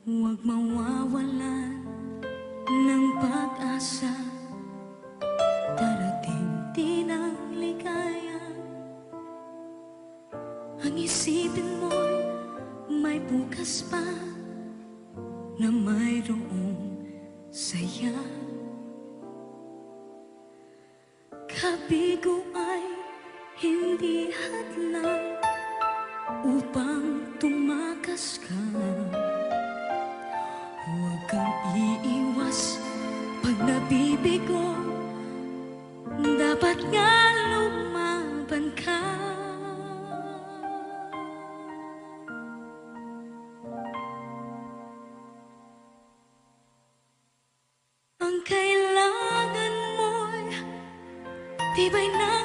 Huwag mawawalan ng pag-asa, darating din ang ligaya. Ang isipin mo'y may bukas pa, na mayroong saya. Kabigo ay hindi hadlang upang tumakas ka. Huwag kang iiwas pag nabibigo, dapat nga lumaban ka. Ang kailangan mo'y tibay ng